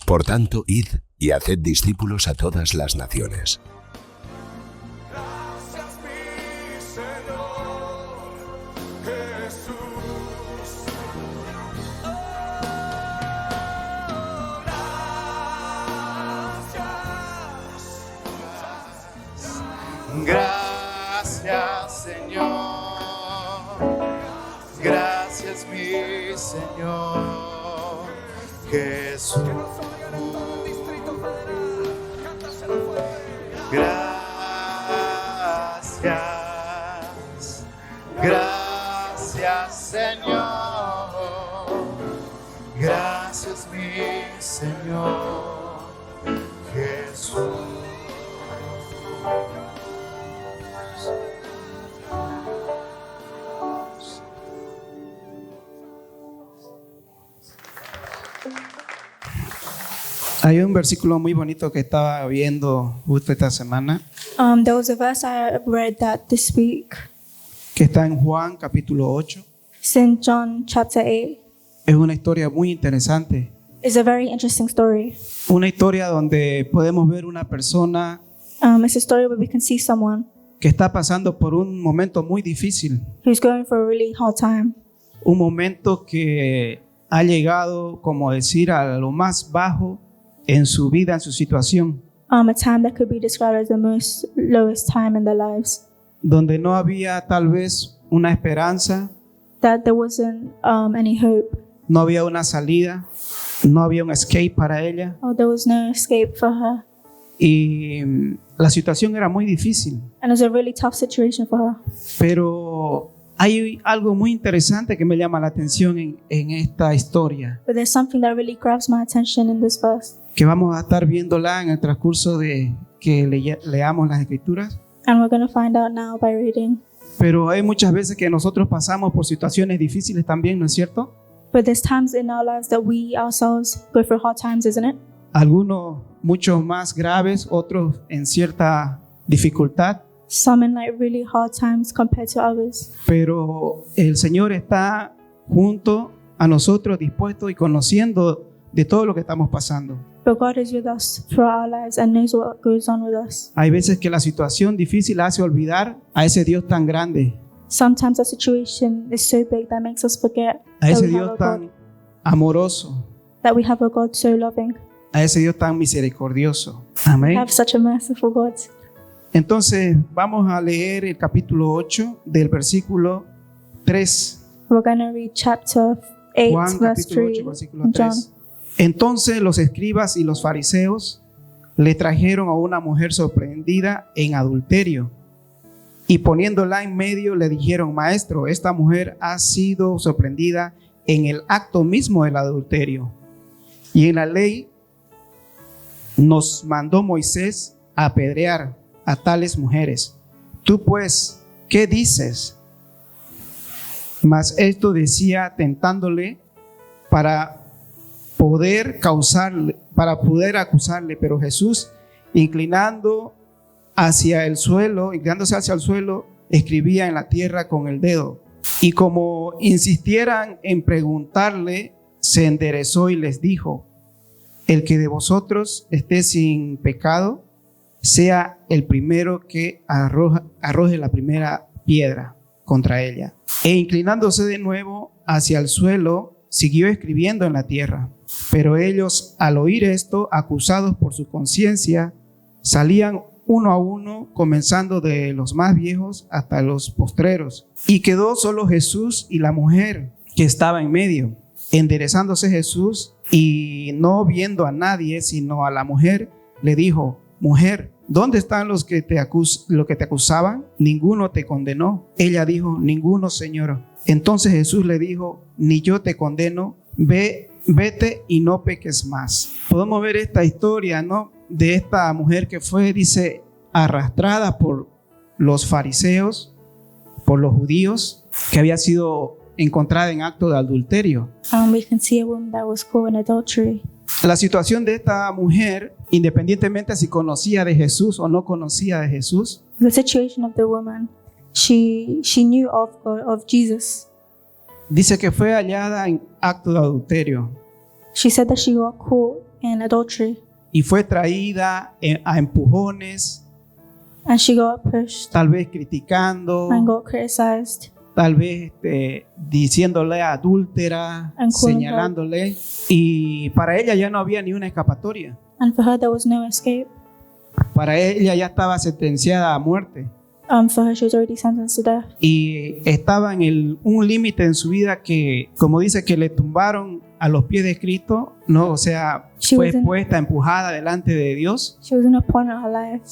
Por tanto, id y haced discípulos a todas las naciones. Gracias, mi Señor Jesús. Gracias, Señor. Gracias, mi Señor Jesús. Gracias, gracias, Señor. Gracias, mi Señor Jesús. Hay un versículo muy bonito que estaba viendo justo esta semana, There was a verse I read that this week. que está en Juan capítulo 8. It's in John chapter 8. Es una historia muy interesante. It's a very interesting story. Una historia donde podemos ver una persona It's a story where we can see someone que está pasando por un momento muy difícil. who's going for a really hard time. Un momento que ha llegado, como decir, a lo más bajo en su vida, en su situación, A time that could be described as the most lowest time in their lives. donde no había tal vez una esperanza, That there wasn't any hope, no había una salida, no había un escape para ella, or there was no escape for her. y la situación era muy difícil. And it was a really tough situation for her. Pero hay algo muy interesante que me llama la atención en esta historia, But there's something that really grabs my attention in this verse. que vamos a estar viéndola en el transcurso de que leamos las escrituras. And we're going to find out now by reading. Pero hay muchas veces que nosotros pasamos por situaciones difíciles también, ¿no es cierto? But there's times in our lives that we ourselves go through hard times, isn't it? Algunos mucho más graves, otros en cierta dificultad. Some in like really hard times compared to others. Pero el Señor está junto a nosotros, dispuesto y conociendo de todo lo que estamos pasando. But God is with us throughout our lives and knows what goes on with us. Hay veces que la situación difícil hace olvidar a ese Dios tan grande, Sometimes a situation is so big that makes us forget a that ese we have Dios a God, tan amoroso, that we have a God so loving. a ese Dios tan misericordioso. We Amén. have such a merciful God. Entonces vamos a leer el capítulo 8 del versículo 3. We're going to read chapter 8, Juan verse capítulo 3. 8, versículo John. 3. Entonces los escribas y los fariseos le trajeron a una mujer sorprendida en adulterio y poniéndola en medio le dijeron: Maestro, esta mujer ha sido sorprendida en el acto mismo del adulterio. Y en la ley nos mandó Moisés a apedrear a tales mujeres. Tú pues, ¿qué dices? Mas esto decía tentándole para poder acusarle, pero Jesús, inclinándose hacia el suelo, escribía en la tierra con el dedo. Y como insistieran en preguntarle, se enderezó y les dijo: el que de vosotros esté sin pecado, sea el primero que arroje la primera piedra contra ella. E inclinándose de nuevo hacia el suelo, siguió escribiendo en la tierra. Pero ellos, al oír esto, acusados por su conciencia, salían uno a uno, comenzando de los más viejos hasta los postreros. Y quedó solo Jesús y la mujer que estaba en medio. Enderezándose Jesús y no viendo a nadie, sino a la mujer, le dijo: Mujer, ¿dónde están los que te acusaban? ¿Ninguno te condenó? Ella dijo: Ninguno, Señor. Entonces Jesús le dijo: Ni yo te condeno, vete y no peques más. Podemos ver esta historia, ¿no?, de esta mujer que fue, dice, arrastrada por los fariseos, por los judíos, que había sido encontrada en acto de adulterio. We can see a woman that was caught in adultery. La situación de esta mujer, independientemente si conocía de Jesús o no conocía de Jesús, The situation of the woman, she knew of God, of Jesus. dice que fue hallada en acto de adulterio. She said that she got caught in adultery, y fue traída a empujones, and she got pushed tal vez criticando, and got criticized tal vez diciéndole adúltera, And calling her. señalándole, y para ella ya no había ni una escapatoria. and for her there was no escape. Para ella ya estaba sentenciada a muerte For her she was already sentenced to death, y estaba en un límite en su vida que, como dice, que le tumbaron a los pies de Cristo, no, o sea, She fue was in- puesta, empujada delante de Dios. she was in a point in her life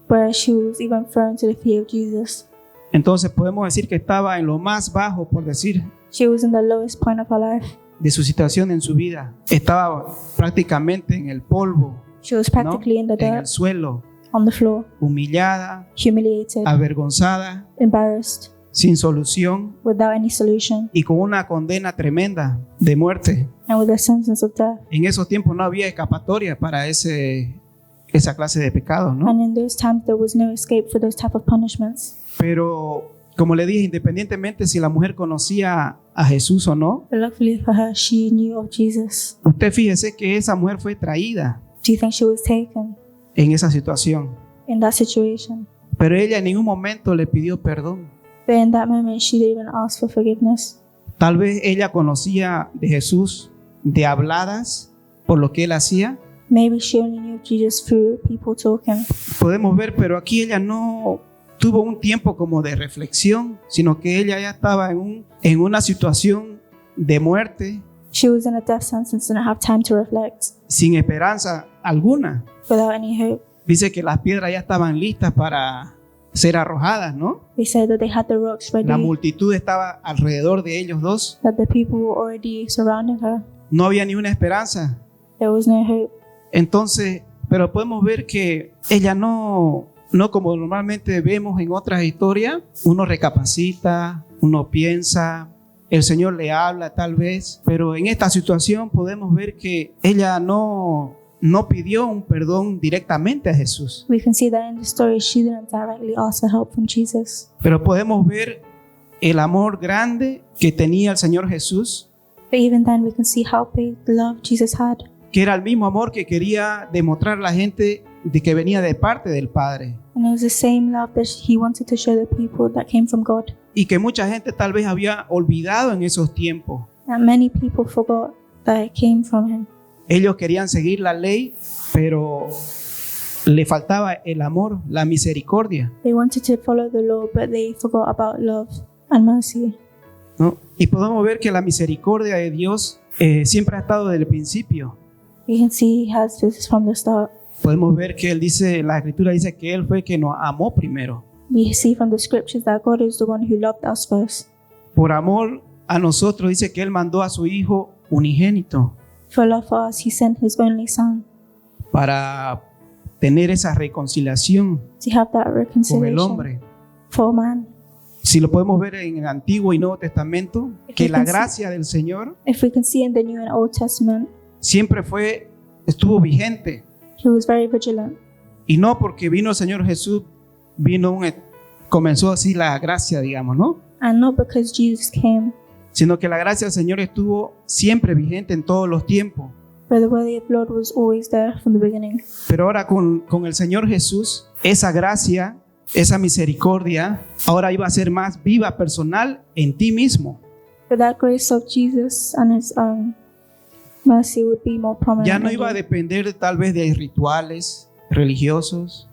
where she was even thrown to the feet of Jesus. Entonces podemos decir que estaba en lo más bajo, por decir, She was in the lowest point of her life. de su situación en su vida. Estaba prácticamente en el polvo, She was ¿no? practically in the En el dirt, suelo, on the floor, humillada, humiliated, avergonzada, embarrassed, sin solución without any solution, y con una condena tremenda de muerte. and with a sentence of death. En esos tiempos no había escapatoria para esa clase de pecados, ¿no? And in those times there was no escape for those type of punishments. Pero, como le dije, independientemente si la mujer conocía a Jesús o no, But luckily for her, she knew of Jesus. usted fíjese que esa mujer fue traída Do you think she was taken en esa situación. in that situation? Pero ella en ningún momento le pidió perdón. But in that moment, she didn't even ask for forgiveness. Tal vez ella conocía de Jesús de habladas por lo que él hacía. Maybe she only knew of Jesus through people talking. Podemos ver, pero aquí ella no tuvo un tiempo como de reflexión, sino que ella ya estaba en una situación de muerte, She was in a death sentence and didn't have time to reflect, sin esperanza alguna. without any hope. Dice que las piedras ya estaban listas para ser arrojadas, ¿no? They said that they had the rocks ready, La multitud estaba alrededor de ellos dos. that the people were already surrounding her. No había ni una esperanza. There was no hope. Entonces, pero podemos ver que ella no como normalmente vemos en otras historias, uno recapacita, uno piensa, el Señor le habla tal vez, pero en esta situación podemos ver que ella no pidió un perdón directamente a Jesús, We can see that in the story, she didn't directly ask for help from Jesus. pero podemos ver el amor grande que tenía el Señor Jesús, But even then, we can see how big the love Jesus had. que era el mismo amor que quería demostrar a la gente de que venía de parte del Padre, And it was the same love that he wanted to show the people that came from God. y que mucha gente tal vez había olvidado en esos tiempos. And many people forgot that it came from him. Ellos querían seguir la ley, pero le faltaba el amor, la misericordia, They wanted to follow the law, but they forgot about love and mercy. ¿no? Y podemos ver que la misericordia de Dios siempre ha estado desde el principio. We can see he has this from the start. Podemos ver que Él dice, la Escritura dice que Él fue el que nos amó primero. We see from the scriptures that God is the one who loved us first. Por amor a nosotros dice que Él mandó a su Hijo unigénito For love for us, he sent his only son para tener esa reconciliación to have that con el reconciliation hombre. for man. Si lo podemos ver en el Antiguo y Nuevo Testamento, que la gracia del Señor If we can see in the New and Old Testament, siempre estuvo vigente. he was very vigilant. Y no porque vino el Señor Jesús, comenzó así la gracia, digamos, ¿no? And not because Jesus came, Sino que la gracia del Señor estuvo siempre vigente en todos los tiempos. but the way of Lord was always there from the beginning. Pero ahora con el Señor Jesús, esa gracia, esa misericordia, ahora iba a ser más viva, personal en ti mismo. But that grace of Jesus and his mercy would be more prominent. Ya no in iba a you. depender tal vez de rituales religiosos,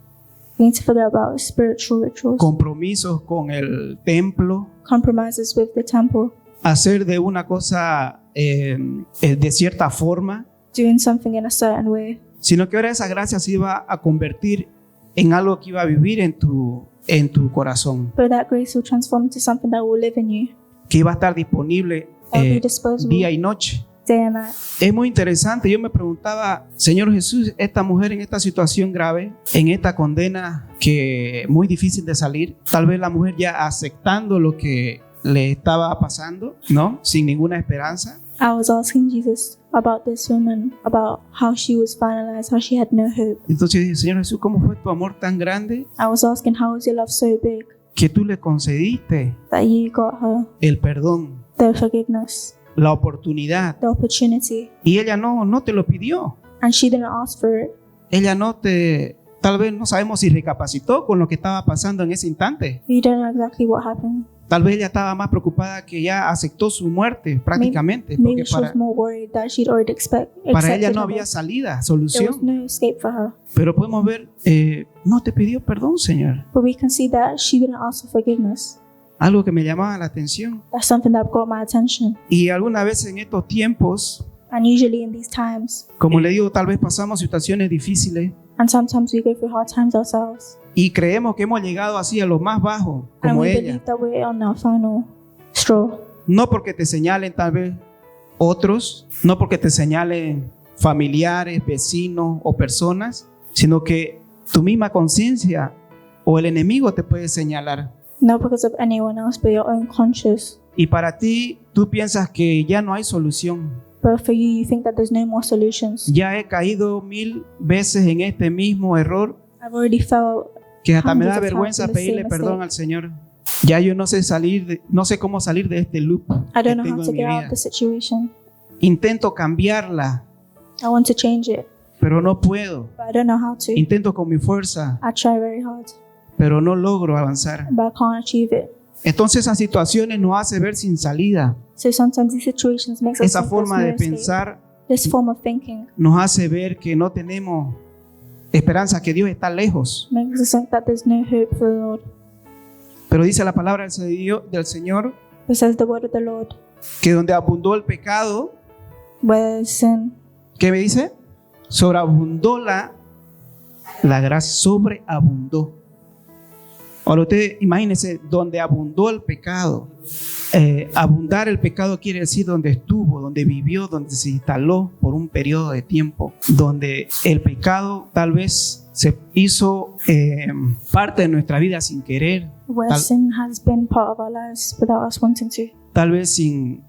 We need to forget about spiritual rituals, compromisos con el templo, compromises with the temple, hacer de una cosa de cierta forma, doing something in a certain way. sino que ahora esa gracia se iba a convertir en algo que iba a vivir en tu corazón, But that grace will transform into something that will live in you, que iba a estar disponible that will be disposable día y noche. day and night. Es muy interesante, yo me preguntaba, Señor Jesús, esta mujer en esta situación grave, en esta condena que muy difícil de salir, tal vez la mujer ya aceptando lo que le estaba pasando, ¿no? Sin ninguna esperanza. I was asking Jesus about this woman, about how she was finalized, how she had no hope. Entonces dije, Señor Jesús, ¿cómo fue tu amor tan grande I was asking, how was your love so big que tú le concediste that you got her el perdón, the forgiveness, la oportunidad? the opportunity, Y ella no te lo pidió. and she didn't ask for it. Ella tal vez no sabemos si recapacitó con lo que estaba pasando en ese instante. We don't know exactly what happened. Tal vez ella estaba más preocupada que ya aceptó su muerte prácticamente, porque Maybe she was more worried that she'd already para ella accepted no her había death. salida, There was solución. no escape for her. Pero podemos ver, no te pidió perdón, Señor. But we can see that she didn't ask for forgiveness. Algo que me llamaba la atención. That's something that got my attention. Y algunas veces en estos tiempos, And usually in these times, como le digo, tal vez pasamos situaciones difíciles and sometimes we go through hard times ourselves, y creemos que hemos llegado así a lo más bajo, and como we ella. believe that we're on our final straw. No porque te señalen tal vez otros, no porque te señalen familiares, vecinos o personas, sino que tu misma conciencia o el enemigo te puede señalar. Not because of anyone else, but your own conscience. Y para ti, tú piensas que ya no hay solución. But for you, you think that there's no more solutions. Ya he caído 1000 veces en este mismo error I've already felt que hasta me da hundreds of vergüenza times in the pedirle same perdón mistake. al Señor. Ya yo no sé no sé cómo salir de este loop I que don't know tengo how to en mi get out vida. of the situation. Intento cambiarla, I want to change it, pero no puedo. but I don't know how to. Intento con mi fuerza, I try very hard, pero no logro avanzar. but I can't achieve it. Entonces esas situaciones nos hace ver sin salida. So sometimes these situations makes us Esa think forma de there's no escape. pensar This form of thinking nos hace ver que no tenemos esperanza, que Dios está lejos. makes us think that there's no hope for the Lord. Pero dice la palabra del Señor It says the word of the Lord, que donde abundó el pecado, where there's sin, ¿qué me dice? Sobreabundó la gracia, sobreabundó. Ahora usted imagínese, donde abundó el pecado. Abundar el pecado quiere decir donde estuvo, donde vivió, donde se instaló por un periodo de tiempo, donde el pecado tal vez se hizo parte de nuestra vida sin querer, where Tal- sin has been part of our lives without us wanting to, tal vez sin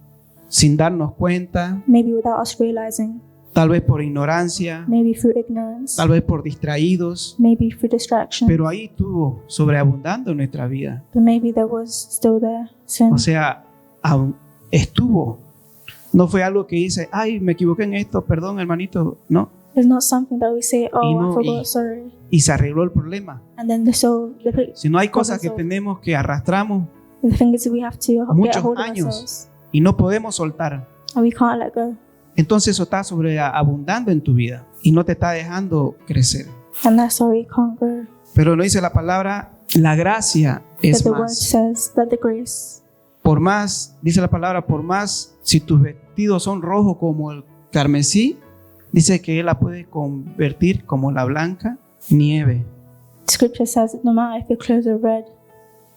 darnos cuenta, maybe without us realizing, tal vez por ignorancia, maybe through ignorance, tal vez por distraídos, maybe through distraction, pero ahí estuvo sobreabundando en nuestra vida. but maybe there was still there sin. O sea, estuvo. No fue algo que dice, ay, me equivoqué en esto, perdón, hermanito. No. It's not something that we say, oh, Y no- I forgot, y- sorry, Y se arregló el problema. and then the Si no hay cosas que Problem tenemos que arrastramos the thing is we have to get Muchos a hold of años. ourselves, y no podemos soltar. and we can't let go. Entonces eso está sobreabundando en tu vida y no te está dejando crecer. And that's why we can't grow. Pero no dice la palabra, la gracia But es the word más. says that the grace, Por más, dice la palabra, por más, si tus vestidos son rojos como el carmesí, dice que Él la puede convertir como la blanca nieve. scripture says that no matter if your clothes are red,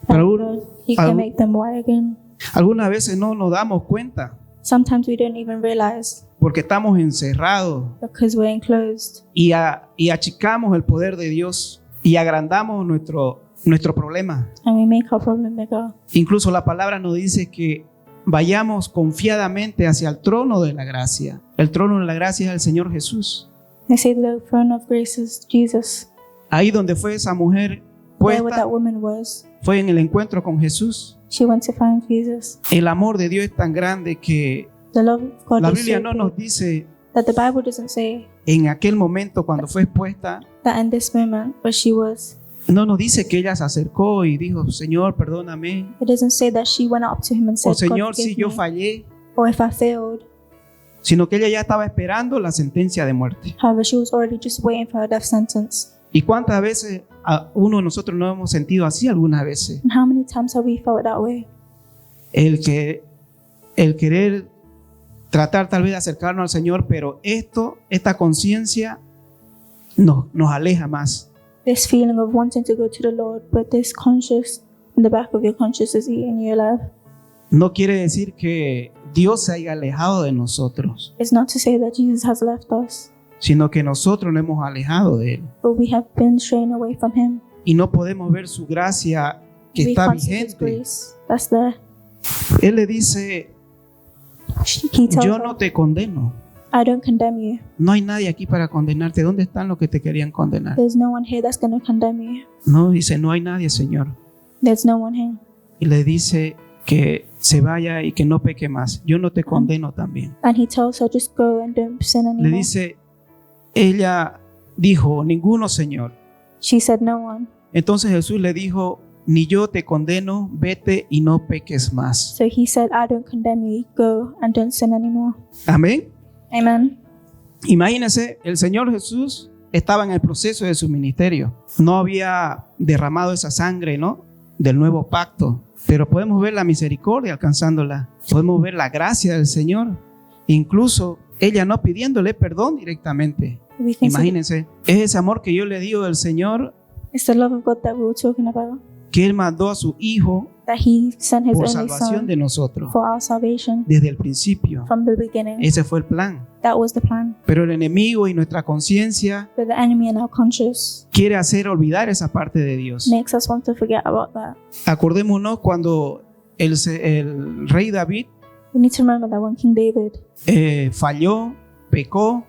Pero He can algún- make them white again. Algunas veces no nos damos cuenta Sometimes we don't even realize porque estamos encerrados because we're enclosed y achicamos el poder de Dios y agrandamos nuestro problema. and we make our problem bigger. Incluso la palabra nos dice que vayamos confiadamente hacia el trono de la gracia. El trono de la gracia es el Señor Jesús. They say the throne of grace is Jesus. Ahí donde fue esa mujer Where puesta, that woman was, fue en el encuentro con Jesús. she went to find Jesus. El amor de Dios es tan grande que The love of God la is Biblia so no nos big dice that the Bible doesn't say en aquel momento cuando fue expuesta, that in this moment where she was, no nos dice que ella se acercó y dijo, Señor, perdóname. it doesn't say that she went up to him and O said, Señor, God, si forgive yo me, fallé. or if I failed. Sino que ella ya estaba esperando la sentencia de muerte. However, she was already just waiting for her death sentence. ¿Y cuántas veces uno de nosotros nos hemos sentido así algunas veces? And how many times have we felt that way? El querer tratar tal vez de acercarnos al Señor, pero esta conciencia nos aleja más. This feeling of wanting to go to the Lord, but this conscious in the back of your conscious is eating your life. No quiere decir que Dios se haya alejado de nosotros, It's not to say that Jesus has left us, sino que nosotros nos hemos alejado de Él. but we have been straying away from Him. Y no podemos ver su gracia que We está can't see His vigente. grace that's there. Él le dice, He tells yo her, no te condeno. I don't condemn you. No hay nadie aquí para condenarte. ¿Dónde están los que te querían condenar? There's no one here that's going to condemn you. No, dice, no hay nadie, Señor. There's no one here. Y le dice que se vaya y que no peque más. Yo no te condeno también. And He tells her, just go and don't sin Le anymore. dice, ella dijo, ninguno, Señor. She said, "No one." Entonces Jesús le dijo, ni yo te condeno, vete y no peques más. So he said, "I don't condemn you. Go and don't sin anymore." Amén. Amen. Imagínense, el Señor Jesús estaba en el proceso de su ministerio. No había derramado esa sangre, ¿no?, del nuevo pacto. Pero podemos ver la misericordia alcanzándola. Podemos ver la gracia del Señor. Incluso ella no pidiéndole perdón directamente. We can see Imagínense, es ese amor que yo le digo del Señor, it's the love of God that we were talking about. que Él mandó a su Hijo That he sent his por only salvación son de nosotros. for our salvation Desde el principio. from the beginning. Ese fue el plan. That was the plan. Pero el enemigo y nuestra conciencia But the enemy in our conscience quiere hacer olvidar esa parte de Dios. makes us want to forget about that. Acordémonos cuando el rey David We need to remember that when King David falló, pecó,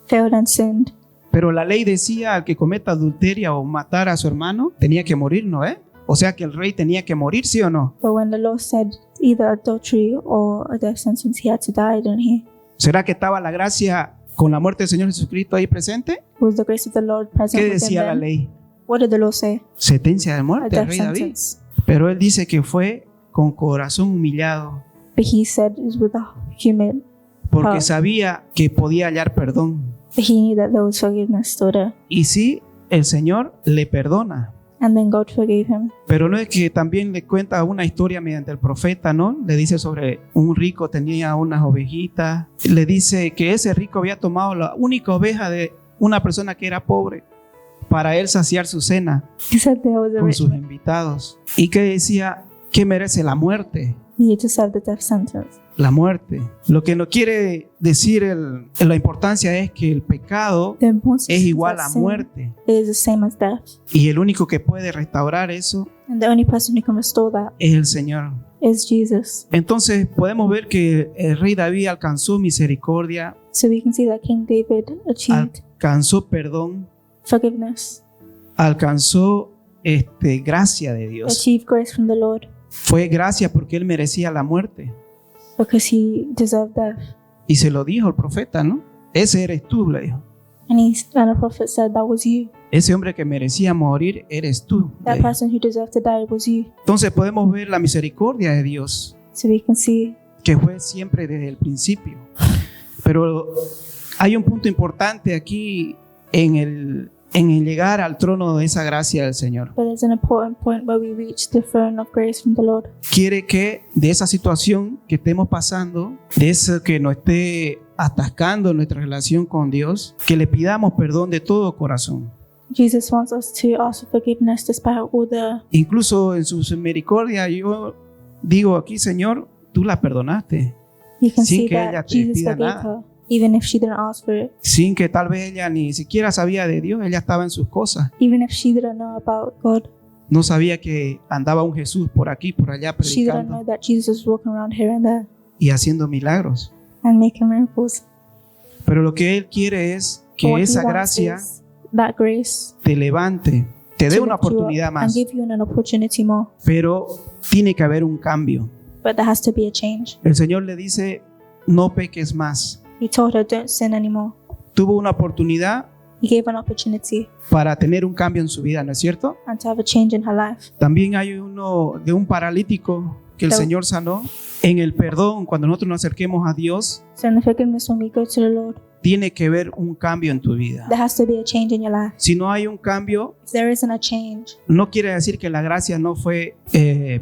failed and sinned, pero la ley decía al que cometa adulteria o matar a su hermano tenía que morir, ¿no? O sea que el rey tenía que morir, ¿sí o no? but when the law said either adultery or a death sentence, he had to die, didn't he? ¿Será que estaba la gracia con la muerte del Señor Jesucristo ahí presente? Was the grace of the Lord present ¿Qué within decía la them? ley? What did the law say? Sentencia de A muerte al death rey David. sentence. Pero él dice que fue con corazón humillado But he said it was with a humid. porque Ah. sabía que podía hallar perdón. But he knew that there was forgiveness still there. Y sí, el Señor le perdona. And then God forgave him. Pero no es que también le cuenta una historia mediante el profeta, ¿no? Le dice sobre un rico tenía unas ovejitas. Le dice que ese rico había tomado la única oveja de una persona que era pobre para él saciar su cena He said there was a con rich sus man. invitados. Y que decía que merece la muerte. He had to serve the death sentence. La muerte. Lo que no quiere decir la importancia es que el pecado The importance es is igual that a sin muerte. is the same as death. Y el único que puede restaurar eso And the only person who can restore that es el Señor. is Jesus. Entonces podemos ver que el rey David alcanzó misericordia, So we can see that King David achieved alcanzó perdón, forgiveness, alcanzó gracia de Dios. achieved grace from the Lord Fue gracia porque él merecía la muerte. because he deserved death. Y se lo dijo el profeta, ¿no? Ese eres tú, le dijo. And the prophet said that was you. Ese hombre que merecía morir eres tú. le That dijo. person who deserved to die was you. Entonces podemos ver la misericordia de Dios, So we can see que fue siempre desde el principio. Pero hay un punto importante aquí en el llegar al trono de esa gracia del Señor. but there's an important point where we reach the throne of grace from the Lord. Quiere que de esa situación que estemos pasando, de eso que nos esté atascando nuestra relación con Dios, que le pidamos perdón de todo corazón. Jesus wants us to ask for forgiveness despite all the Incluso en su misericordia yo digo aquí, Señor, tú la perdonaste, you can sin see que ella that te Jesus pida forgave nada. her even if she didn't ask for it, sin que tal vez ella ni siquiera sabía de Dios, ella estaba en sus cosas. even if she didn't know about God. No sabía que andaba un Jesús por aquí, por allá She didn't know predicando that Jesus was walking around here and there y haciendo milagros. and making miracles. Pero lo que Él quiere es But que what he esa wants gracia is that grace te levante, te dé to una lift you up oportunidad and más, give you an opportunity more. pero tiene que haber un cambio. But there has to be a change. El Señor le dice, no peques más. He told her, don't sin anymore. Tuvo una oportunidad He gave an opportunity para tener un cambio en su vida, ¿no es cierto? and to have a change in her life. También hay uno de un paralítico que el Pero- Señor sanó. En el perdón, cuando nosotros nos acerquemos a Dios, So in the forgiveness, when we go to the Lord, tiene que haber un cambio en tu vida. there has to be a change in your life. Si no hay un cambio, If there isn't a change, no quiere decir que la gracia no fue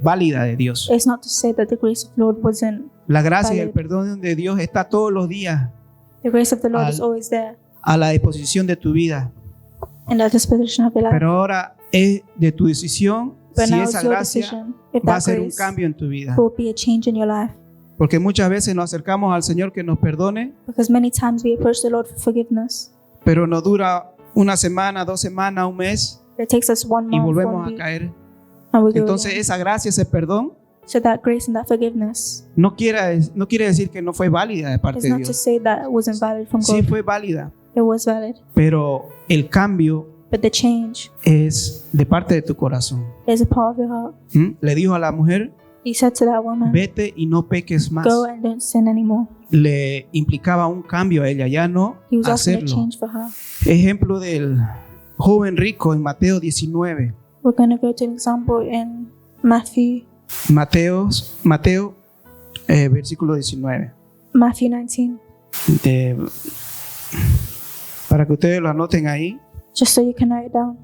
válida de Dios. it's not to say that the grace of the Lord wasn't. La gracia y el Valid. perdón de Dios está todos los días The grace of the Lord is Al- always there a la disposición de tu vida. in that disposition of your life. Pero ahora es de tu decisión But si now esa it's your gracia decision if va a that ser un grace cambio en tu vida. will be a change in your life. Porque muchas veces nos acercamos al Señor que nos perdone, Because many times we approach the Lord for forgiveness. pero nos dura una semana, 2 semanas, un mes It takes us 1 y month, volvemos 1 a week, caer. and we go Entonces again. esa gracia, ese perdón, So that grace and that forgiveness no quiere decir que no fue válida de parte is de not to Dios. say that it wasn't valid from Sí God. fue válida, It was valid. pero el cambio But the change es de parte de tu corazón. is a part of your heart. ¿Mm? Le dijo a la mujer, He said to that woman, vete y no peques más. go and don't sin anymore. le implicaba un cambio a ella, ya no He was asking a hacerlo. change for her. Ejemplo del joven rico en Mateo 19. We're going to go to an example in Matthew Mateo versículo 19. 19, De- para que ustedes lo anoten ahí, just so you can note it down.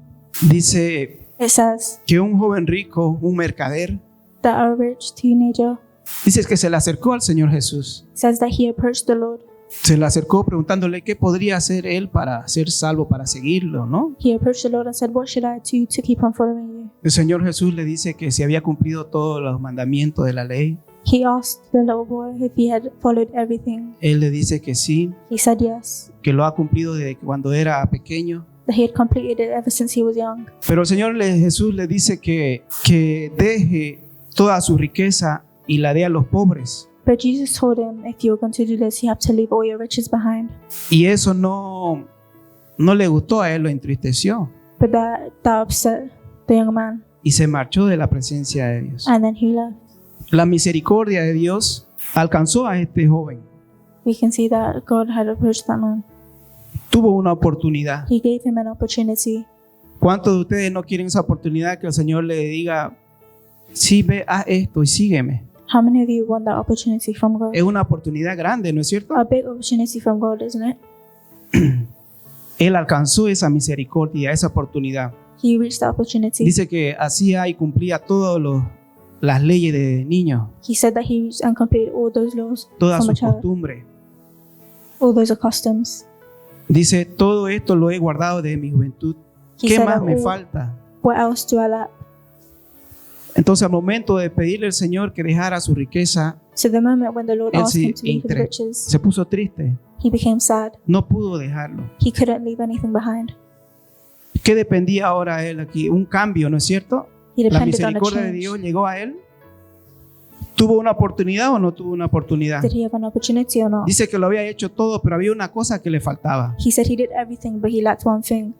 dice It says que un joven rico, un mercader, that a rich teenager dice que se le acercó al Señor Jesús. says that he approached the Lord. Se le acercó preguntándole qué podría hacer él para ser salvo, para seguirlo, ¿no? He approached the Lord and said, "What should I do to keep on following you?" El Señor Jesús le dice que si había cumplido todos los mandamientos de la ley. He asked the little boy if he had followed everything. Él le dice que sí, He said yes, que lo ha cumplido desde cuando era pequeño. that he had completed it ever since he was young. Pero el Señor Jesús le dice que deje toda su riqueza y la dé a los pobres. But Jesus told him, if you're going to do this, you have to leave all your riches behind. Y eso no le gustó a él, lo entristeció. But that upset the young man, Y se marchó de la presencia de Dios. and then he left. La misericordia de Dios alcanzó a este joven. We can see that God had approached that man. Tuvo una oportunidad. He gave him an opportunity. ¿Cuántos de ustedes no quieren esa oportunidad que el Señor le diga, sí, ve, haz esto y sígueme? How many of you want that opportunity from God? Es una oportunidad grande, ¿no es cierto? A big opportunity from God, isn't it? Él alcanzó esa misericordia, esa oportunidad. He reached that opportunity. Dice que hacía y cumplía todas las leyes de niños, He said that he reached and completed all those laws todas from a sus child, costumbres. all those customs. Dice, todo esto lo he guardado de mi juventud. He ¿Qué said, más me "Oh, falta? what else do I lack?" Entonces al momento de pedirle al Señor que dejara su riqueza, So the moment when the Lord él asked se, him to leave his riches, se puso triste. he became sad. No pudo dejarlo. He couldn't leave anything behind. ¿Qué dependía ahora él aquí? Un cambio, ¿no es cierto? He La depended on a misericordia de change. Dios llegó a él. ¿Tuvo una oportunidad o no tuvo una oportunidad? Did he have an opportunity or not? Dice que lo había hecho todo, pero había una cosa que le faltaba. He said he did everything, but he lacked one thing.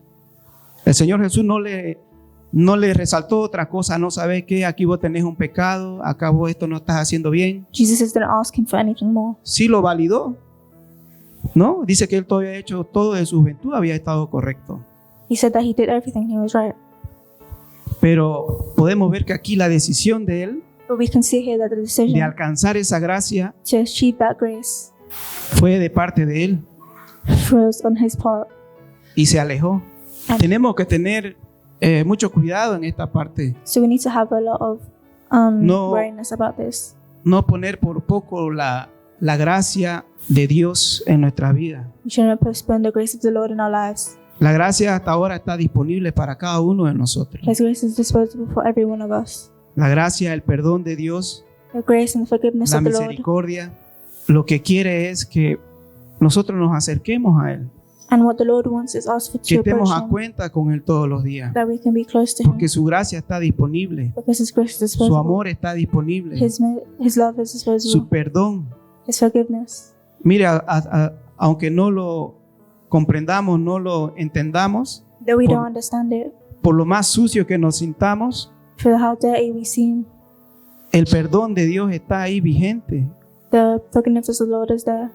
El Señor Jesús no le resaltó otra cosa. No sabes qué, aquí vos tenés un pecado, acá vos esto no estás haciendo bien. Jesus didn't ask him for anything more. Sí lo validó, ¿no? Dice que él todo había hecho, todo de su juventud había estado correcto. He said that he did everything, he was right. Pero podemos ver que aquí la decisión de él But we can see here that the de decision alcanzar esa gracia to achieve that grace fue de parte de él was on his part. y se alejó. And Tenemos que tener mucho cuidado en esta parte. so we need to have a lot of No. awareness about this. No poner por poco la gracia de Dios en nuestra vida. We shouldn't postpone the grace of the Lord in our lives. La gracia hasta ahora está disponible para cada uno de nosotros. His grace is disposable for every one of us. La gracia, el perdón de Dios, The grace and the forgiveness la of the Lord. misericordia, lo que quiere es que nosotros nos acerquemos a Él, And what the Lord wants is us que to approach estemos a Him, cuenta con Él todos los días, that we can be close to Him, porque su gracia está disponible, because His grace is su disposable. amor está disponible, His love is su disposable. perdón. His forgiveness. Mira, aunque no lo comprendamos, no lo entendamos, Though we Por- don't understand it, por lo más sucio que nos sintamos, for how dirty we seem, el perdón de Dios está ahí vigente. the forgiveness of the Lord is there.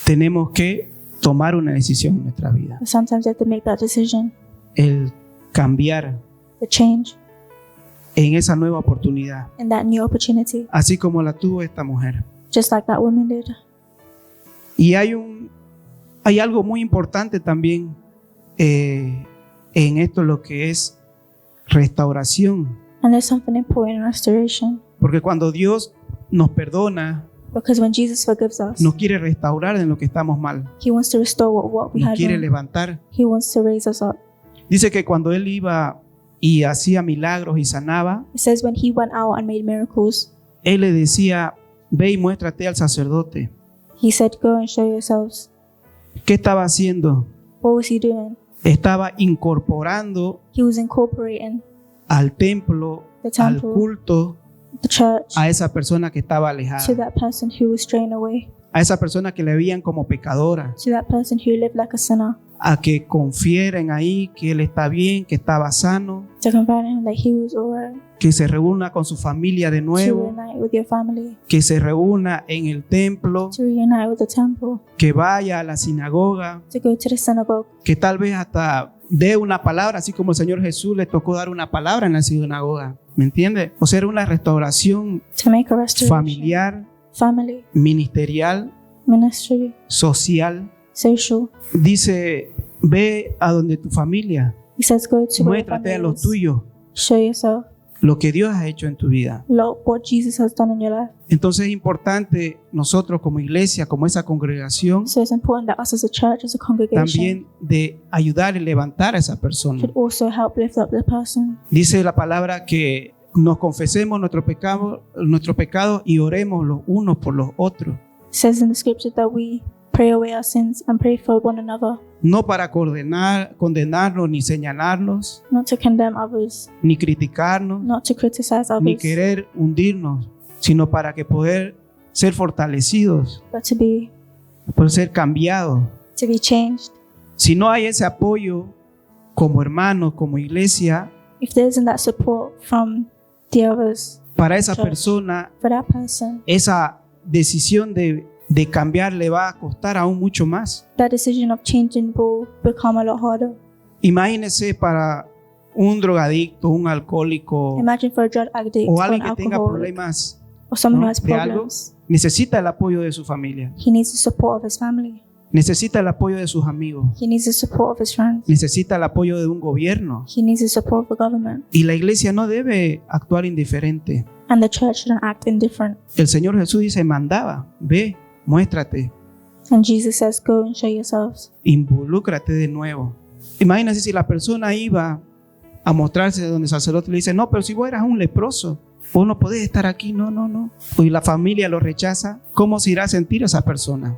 Tenemos que tomar una decisión en nuestra vida, But sometimes you have to make that decision, el cambiar the change, en esa nueva oportunidad, and that new opportunity, así como la tuvo esta mujer. just like that woman did. Y hay algo muy importante también en esto, lo que es restauración, And there's something important in restoration, porque cuando Dios nos perdona, because when Jesus forgives us, nos quiere restaurar en lo que estamos mal, He wants to restore what we nos had quiere wrong. levantar. He wants to raise us up. Dice que cuando Él iba y hacía milagros y sanaba, It says when He went out and made miracles, Él le decía, ve y muéstrate al sacerdote. He said, "Go and show yourselves." ¿Qué estaba haciendo? What was He doing? Estaba incorporando He was incorporating al templo, the al temple, culto, the church, a esa persona que estaba to alejada, that person who was straying away, a esa persona que le veían como pecadora, to that person who lived like a sinner, a que confieren ahí que él está bien, que estaba sano, to confide in him that he was alright, que se reúna con su familia de to nuevo, reunite with your family, que se reúna en el templo, to reunite with the temple, que vaya a la sinagoga, to go to the synagogue, que tal vez hasta dé una palabra, así como el Señor Jesús le tocó dar una palabra en la sinagoga. ¿Me entiende? O sea, era una restauración to make a restoration, familiar, family, ministerial, ministry, social. social. Dice, ve a donde tu familia, He says, go to where your muéstrate a family los is. tuyos Show yourself, lo que Dios ha hecho en tu vida. what Jesus has done in your life. Entonces es importante nosotros como iglesia, como esa congregación, So it's important that us as a church, as a congregation, también de ayudar y levantar a esa persona. should also help lift up the person. Dice la palabra que nos confesemos nuestro pecado y oremos los unos por los otros. It says in the scripture that we pray away our sins and pray for one another, No para condenarnos, ni señalarnos, not to condemn others, ni criticarnos, not to criticize ni others, querer hundirnos, sino para que poder ser fortalecidos, but to be poder ser cambiados. changed. Si no hay ese apoyo como hermanos, como iglesia, If there isn't that support from the others, para esa Church. persona, for that person, esa decisión de cambiar le va a costar aún mucho más. that decision of changing will become a lot harder. Imagínese para un drogadicto, un alcohólico Imagine for a drug addict o or an alguien que tenga alcoholic problemas, or someone ¿no? who has de algo, problems. necesita el apoyo de su familia, He needs the support of his family. necesita el apoyo de sus amigos, He needs the support of his friends. necesita el apoyo de un gobierno. He needs the support of the government. Y la iglesia no debe actuar indiferente. And the church shouldn't act indifferent. El Señor Jesús dice, mandaba, ve, muéstrate, And Jesus says, go and show yourselves. involúcrate de nuevo. Imagínate si la persona iba a mostrarse donde el sacerdote le dice, no, pero si vos eras un leproso, vos no podés estar aquí, no. Y la familia lo rechaza, ¿cómo se irá a sentir esa persona?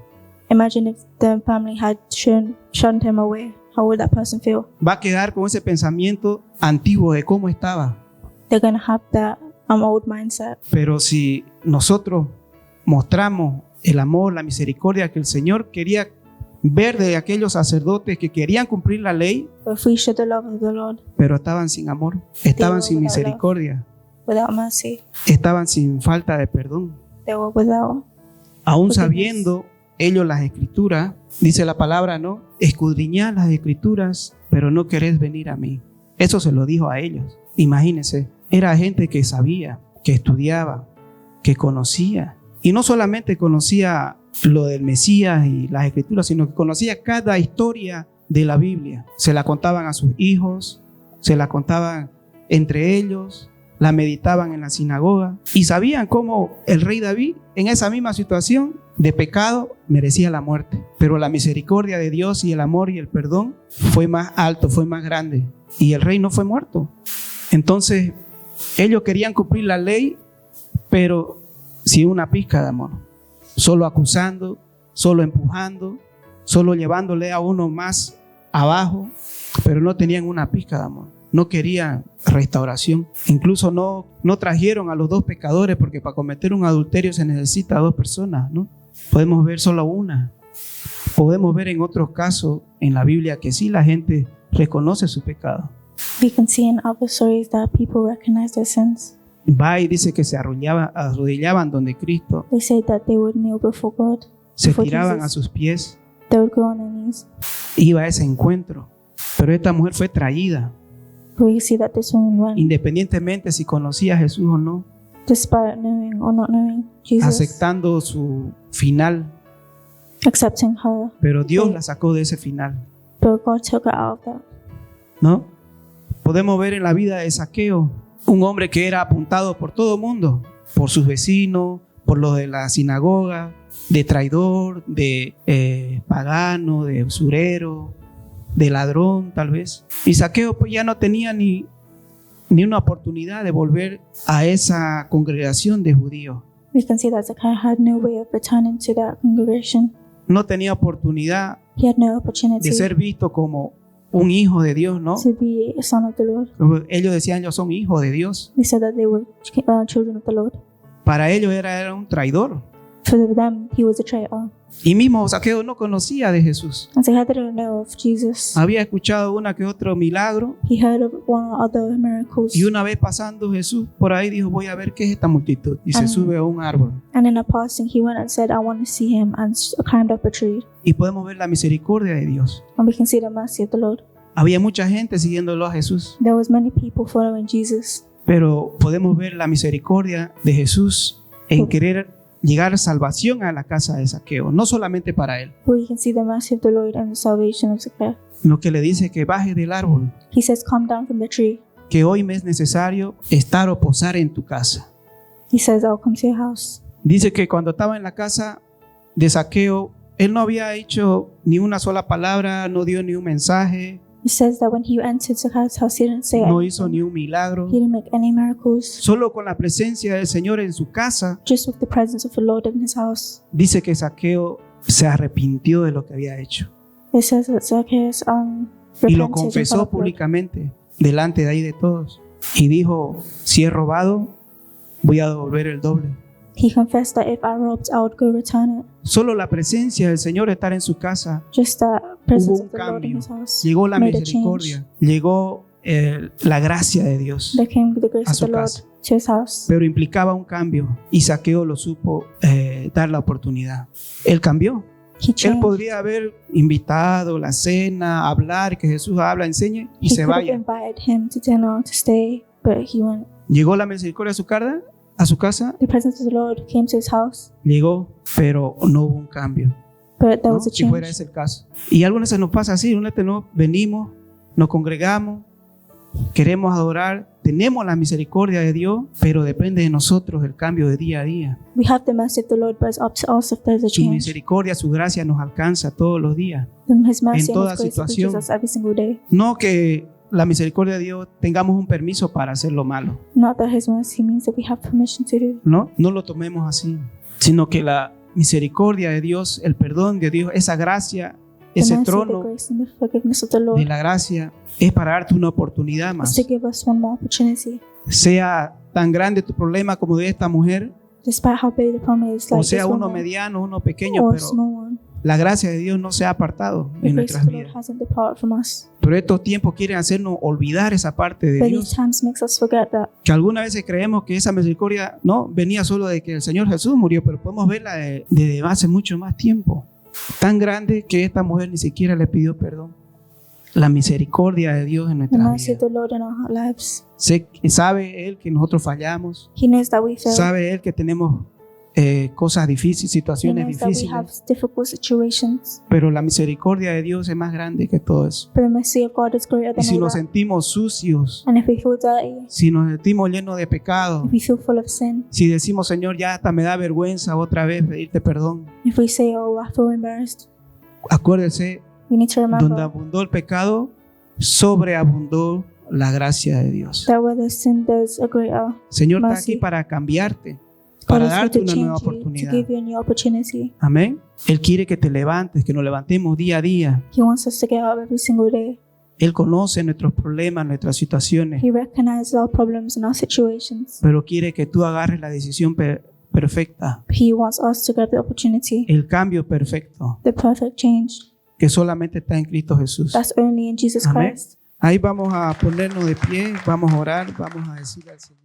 Imagine if the family had shunned him away. How would that person feel? Va a quedar con ese pensamiento antiguo de cómo estaba. They're going to have that old mindset. Pero si nosotros mostramos el amor, la misericordia que el Señor quería ver de aquellos sacerdotes que querían cumplir la ley, But if we show the love of the Lord pero estaban sin amor, estaban sin misericordia, without mercy, estaban sin falta de perdón. they were without. Aún Forgiveness. sabiendo ellos las escrituras, dice la palabra, ¿no? Escudriñad las escrituras, pero no querés venir a mí. Eso se lo dijo a ellos. Imagínense, era gente que sabía, que estudiaba, que conocía. Y no solamente conocía lo del Mesías y las escrituras, sino que conocía cada historia de la Biblia. Se la contaban a sus hijos, se la contaban entre ellos, la meditaban en la sinagoga y sabían cómo el rey David, en esa misma situación de pecado, merecía la muerte. Pero la misericordia de Dios y el amor y el perdón fue más alto, fue más grande. Y el rey no fue muerto. Entonces, ellos querían cumplir la ley, pero sin una pizca de amor. Solo acusando, solo empujando, solo llevándole a uno más abajo, pero no tenían una pizca de amor. No querían restauración. Incluso no trajeron a los dos pecadores, porque para cometer un adulterio se necesita dos personas, ¿no? Podemos ver solo una. Podemos ver en otros casos en la Biblia que sí la gente reconoce su pecado. We can see in other stories that people recognize their sins. Va y dice que se arrodillaban donde Cristo, They say that they would kneel before God. se Before tiraban Jesus. a sus pies, They would go on their knees. iba a ese encuentro. Pero esta mujer fue traída, But we see that this woman went, independientemente si conocía a Jesús o no, despite knowing or not knowing Jesus, aceptando su final. accepting her. Pero Dios Sí. la sacó de ese final, But God took her out of that. ¿no? Podemos ver en la vida de Zaqueo, un hombre que era apuntado por todo el mundo, por sus vecinos, por los de la sinagoga, de traidor, de pagano, de usurero, de ladrón tal vez. Y Zaqueo pues ya no tenía ni una oportunidad de volver a esa congregación de judíos. We can see that Zacchaeus had no way of returning to that congregation. No tenía oportunidad He had no opportunity de ser visto como un hijo de Dios, ¿no? to be a son of the Lord. Ellos decían, ellos son hijos de Dios. They said that they were children of the Lord. Para ellos era un traidor. For them, he was a traitor. Y mismo Zaqueo no conocía de Jesús. And so he didn't know of Jesus. Había escuchado una que otro milagro. He heard of one or other miracles. Y una vez pasando Jesús por ahí dijo, voy a ver qué es esta multitud. Y se sube a un árbol. And in a passing, he went and said, I want to see him, and climbed up a tree. Y podemos ver la misericordia de Dios. And we can see the mercy of the Lord. Había mucha gente siguiéndolo a Jesús. There was many people following Jesus. Pero podemos ver la misericordia de Jesús en querer llegar salvación a la casa de Zaqueo. No solamente para él. But we can see the mercy of the Lord and the salvation of Zacchaeus. Lo que le dice que baje del árbol. He says, come down from the tree. Que hoy me es necesario estar o posar en tu casa. He says, I'll come to your house. Dice que cuando estaba en la casa de Zaqueo, él no había hecho ni una sola palabra, no dio ni un mensaje, It says that when he entered Zacchaeus' house, he didn't say no anything. hizo ni un milagro. He didn't make any miracles. Solo con la presencia del Señor en su casa, Just with the presence of the Lord in his house. dice que Zaqueo se arrepintió de lo que había hecho It says that Zacchaeus y lo repented in front confesó of the Lord. públicamente delante de ahí de todos y dijo, si he robado, voy a devolver el doble. He confessed that if I robbed, I would go return it. Solo la presencia del Señor estar en su casa, Just the presence hubo of un the Lord in cambio, his house llegó la made a change. misericordia, llegó la gracia de Dios, There came the grace a of su the Lord casa. to his house. pero implicaba un cambio y Zaqueo lo supo dar la oportunidad. Él cambió. He Él changed. podría haber invitado la cena, hablar, que Jesús habla, enseñe y He se could have vaya. invited him to dinner to stay, but he went. Llegó la misericordia a su casa, The presence of the Lord came to his house, llegó, pero no hubo un cambio, but there ¿no? was a Si fuera change. ese el caso. Y algunas veces nos pasa así, una vez no venimos, nos congregamos, queremos adorar, tenemos la misericordia de Dios, pero depende de nosotros el cambio de día a día. We have the mercy of the Lord, but it's up to us if there's a Su change. misericordia, su gracia nos alcanza todos los días. His mercy toda and His grace situación. reaches us every single day. No que la misericordia de Dios tengamos un permiso para hacer lo malo, Not that His mercy means that we have permission to do. no lo tomemos así, sino que la misericordia de Dios, el perdón de Dios, esa gracia, The ese mercy, the trono grace, and the forgiveness of the de Lord la gracia es para darte una oportunidad is más. to give us one more opportunity. Sea tan grande tu problema como de esta mujer, Despite how big the problem is, o like sea this uno woman, mediano, uno pequeño, or a pero small one, la gracia de Dios no se ha apartado the en grace nuestras of the Lord vidas. hasn't departed from us. Pero estos tiempos quieren hacernos olvidar esa parte de But Dios. these times makes us forget that Que algunas veces creemos que esa misericordia no venía solo de que el Señor Jesús murió, pero podemos verla de hace mucho más tiempo. Tan grande que esta mujer ni siquiera le pidió perdón. La misericordia de Dios en the nuestras mercy of vidas. the Lord in our lives. Sabe Él que nosotros fallamos. He knows that we fail. Sabe Él que tenemos cosas difíciles, He situaciones knows that we have difíciles. difficult situations. Pero la misericordia de Dios es más grande que todo eso. But the mercy of God is greater Y than si all nos that. sentimos sucios, And if we feel dirty, si nos sentimos llenos de pecado, if we feel full of sin, si decimos, Señor, ya hasta me da vergüenza otra vez pedirte perdón, if we say, oh, I feel embarrassed, acuérdese, we need to donde remember abundó el pecado, sobreabundó la gracia de Dios. that where there's sin, there's a greater Señor está mercy. aquí para cambiarte, God para is here darte to una change nueva you, to oportunidad. give you a new opportunity. Amén. Él quiere que te levantes, que nos levantemos día a día. He wants us to get up every single day. Él conoce nuestros problemas, nuestras situaciones, He recognizes our problems and our situations. pero quiere que tú agarres la decisión perfecta, He wants us to grab the opportunity, el cambio perfecto, the perfect change. que solamente está en Cristo Jesús. That's only in Jesus Amén. Christ. Ahí vamos a ponernos de pie, vamos a orar, vamos a decir al Señor.